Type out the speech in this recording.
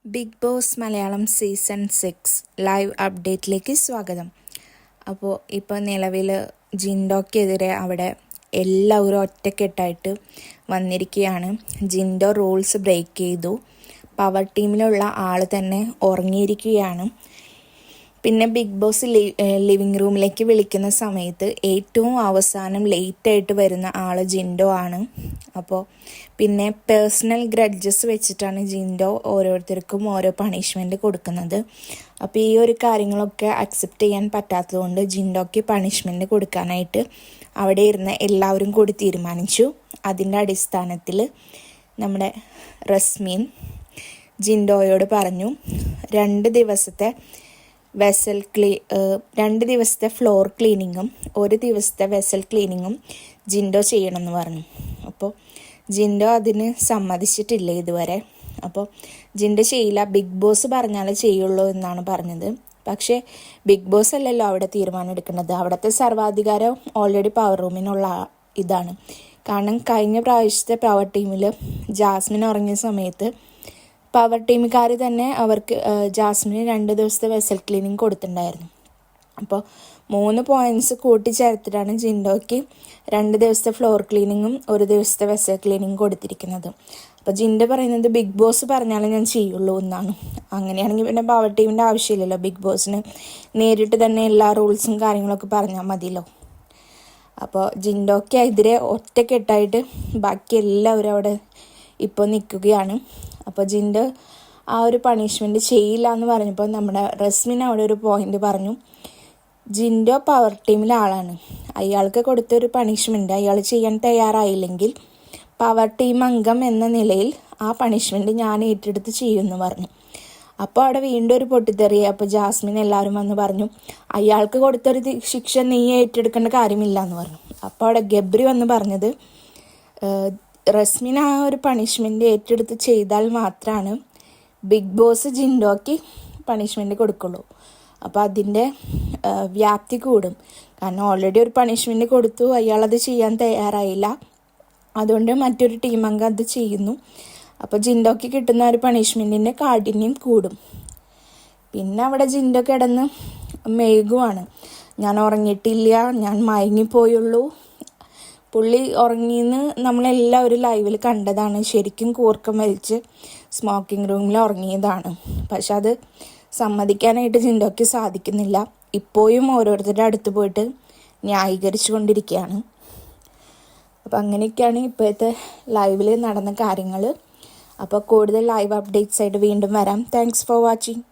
Big Boss Malayalam season 6 live അപ്ഡേറ്റിലേക്ക് സ്വാഗതം. ഇപ്പോൾ നിലവിൽ ജിൻഡോക്കെതിരെ അവിടെ എല്ലാവരും ഒറ്റക്കെട്ടായിട്ട് വന്നിരിക്കുകയാണ്. ജിൻഡോ റൂൾസ് ബ്രേക്ക് ചെയ്തു. പവർ ടീമിലുള്ള ആൾ തന്നെ ഉറങ്ങിയിരിക്കുകയാണ്. പിന്നെ ബിഗ് ബോസ് ലിവിങ് റൂമിലേക്ക് വിളിക്കുന്ന സമയത്ത് ഏറ്റവും അവസാനം ലേറ്റായിട്ട് വരുന്ന ആൾ ജിൻഡോ ആണ്. പിന്നെ പേഴ്സണൽ ഗ്രഡ്ജസ് വെച്ചിട്ടാണ് ജിൻഡോ ഓരോരുത്തർക്കും ഓരോ പണിഷ്മെൻറ്റ് കൊടുക്കുന്നത്. ഈ ഒരു കാര്യങ്ങളൊക്കെ അക്സെപ്റ്റ് ചെയ്യാൻ പറ്റാത്തതുകൊണ്ട് ജിൻഡോയ്ക്ക് പണിഷ്മെൻറ്റ് കൊടുക്കാനായിട്ട് അവിടെ ഇരുന്ന് എല്ലാവരും കൂടി തീരുമാനിച്ചു. അതിൻ്റെ അടിസ്ഥാനത്തിൽ നമ്മുടെ റസ്മീൻ ജിൻഡോയോട് പറഞ്ഞു 2 ദിവസത്തെ 2 ദിവസത്തെ ഫ്ലോർ ക്ലീനിങ്ങും 1 ദിവസത്തെ വെസൽ ക്ലീനിങ്ങും ജിൻഡോ ചെയ്യണമെന്ന് പറഞ്ഞു. ജിൻഡോ അതിന് സമ്മതിച്ചിട്ടില്ല ഇതുവരെ. ജിൻഡോ ചെയ്യില്ല, ബിഗ് ബോസ് പറഞ്ഞാലേ ചെയ്യുള്ളൂ എന്നാണ് പറഞ്ഞത്. പക്ഷേ ബിഗ് ബോസ് അല്ലല്ലോ അവിടെ തീരുമാനം എടുക്കുന്നത്. അവിടുത്തെ സർവാധികാരം ഓൾറെഡി പവർ റൂമിനുള്ള ഇതാണ്. കാരണം കഴിഞ്ഞ പ്രാവശ്യത്തെ പവർ ടീമിൽ ജാസ്മിൻ ഉറങ്ങിയ സമയത്ത് പവർ ടീമുകാർ തന്നെ അവർക്ക് ജാസ്മിന് 2 ദിവസത്തെ വെസൽ ക്ലീനിങ് കൊടുത്തിട്ടുണ്ടായിരുന്നു. 3 പോയിൻറ്റ്സ് കൂട്ടിച്ചേർത്തിട്ടാണ് ജിൻഡോയ്ക്ക് 2 ദിവസത്തെ ഫ്ലോർ ക്ലീനിങ്ങും 1 ദിവസത്തെ വെസൽ ക്ലീനിങ്ങും കൊടുത്തിരിക്കുന്നത്. ജിൻഡോ പറയുന്നത് ബിഗ് ബോസ് പറഞ്ഞാലേ ഞാൻ ചെയ്യുള്ളൂ എന്നാണ്. അങ്ങനെയാണെങ്കിൽ പിന്നെ പവർ ടീമിൻ്റെ ആവശ്യമില്ലല്ലോ. ബിഗ് ബോസിന് നേരിട്ട് തന്നെ എല്ലാ റൂൾസും കാര്യങ്ങളൊക്കെ പറഞ്ഞാൽ മതിയല്ലോ. ജിൻഡോയ്ക്കെതിരെ ഒറ്റക്കെട്ടായിട്ട് ബാക്കി എല്ലാവരും അവിടെ ഇപ്പോൾ നിൽക്കുകയാണ്. ജിൻഡോ ആ ഒരു പണിഷ്മെൻറ്റ് ചെയ്യില്ല എന്ന് പറഞ്ഞപ്പോൾ നമ്മുടെ റസ്മിൻ അവിടെ ഒരു പോയിന്റ് പറഞ്ഞു. ജിൻഡോ പവർ ടീമിലെ ആളാണ്, അയാൾക്ക് കൊടുത്തൊരു പണിഷ്മെൻറ്റ് അയാൾ ചെയ്യാൻ തയ്യാറായില്ലെങ്കിൽ പവർ ടീം അംഗം എന്ന നിലയിൽ ആ പണിഷ്മെൻറ്റ് ഞാൻ ഏറ്റെടുത്ത് ചെയ്യുമെന്ന് പറഞ്ഞു. അവിടെ വീണ്ടും ഒരു പൊട്ടിത്തെറി. ജാസ്മിൻ എല്ലാവരും വന്ന് പറഞ്ഞു അയാൾക്ക് കൊടുത്തൊരു ശിക്ഷ നീ ഏറ്റെടുക്കേണ്ട കാര്യമില്ല എന്ന് പറഞ്ഞു. അവിടെ ഗബ്രി വന്ന് പറഞ്ഞത് റസ്മിൻ ആ ഒരു പണിഷ്മെൻറ്റ് ഏറ്റെടുത്ത് ചെയ്താൽ മാത്രമാണ് ബിഗ് ബോസ് ജിൻഡോയ്ക്ക് പണിഷ്മെൻറ്റ് കൊടുക്കുള്ളൂ. അതിൻ്റെ വ്യാപ്തി കൂടും. കാരണം ഓൾറെഡി ഒരു പണിഷ്മെൻറ്റ് കൊടുത്തു, അയാളത് ചെയ്യാൻ തയ്യാറായില്ല, അതുകൊണ്ട് മറ്റൊരു ടീം അംഗം അത് ചെയ്യുന്നു. ജിൻഡോയ്ക്ക് കിട്ടുന്ന ഒരു പണിഷ്മെൻറ്റിൻ്റെ കാഠിന്യം കൂടും. പിന്നെ അവിടെ ജിൻഡോ കിടന്ന് മെഴുകുവാണ്. ഞാൻ ഉറങ്ങിയിട്ടില്ല, ഞാൻ മയങ്ങിപ്പോയുള്ളൂ. പുള്ളി ഉറങ്ങിയെന്ന് നമ്മളെല്ലാവരും ലൈവിൽ കണ്ടതാണ്. ശരിക്കും കൂർക്കം വലിച്ച് സ്മോക്കിംഗ് റൂമിൽ ഉറങ്ങിയതാണ്. പക്ഷെ അത് സമ്മതിക്കാനായിട്ട് ജിൻഡോയ്ക്ക് സാധിക്കുന്നില്ല. ഇപ്പോഴും ഓരോരുത്തരുടെ അടുത്ത് പോയിട്ട് ന്യായീകരിച്ചു കൊണ്ടിരിക്കുകയാണ്. അങ്ങനെയൊക്കെയാണ് ഇപ്പോഴത്തെ ലൈവിൽ നടന്ന കാര്യങ്ങൾ. കൂടുതൽ ലൈവ് അപ്ഡേറ്റ്സ് ആയിട്ട് വീണ്ടും വരാം. Thanks for watching.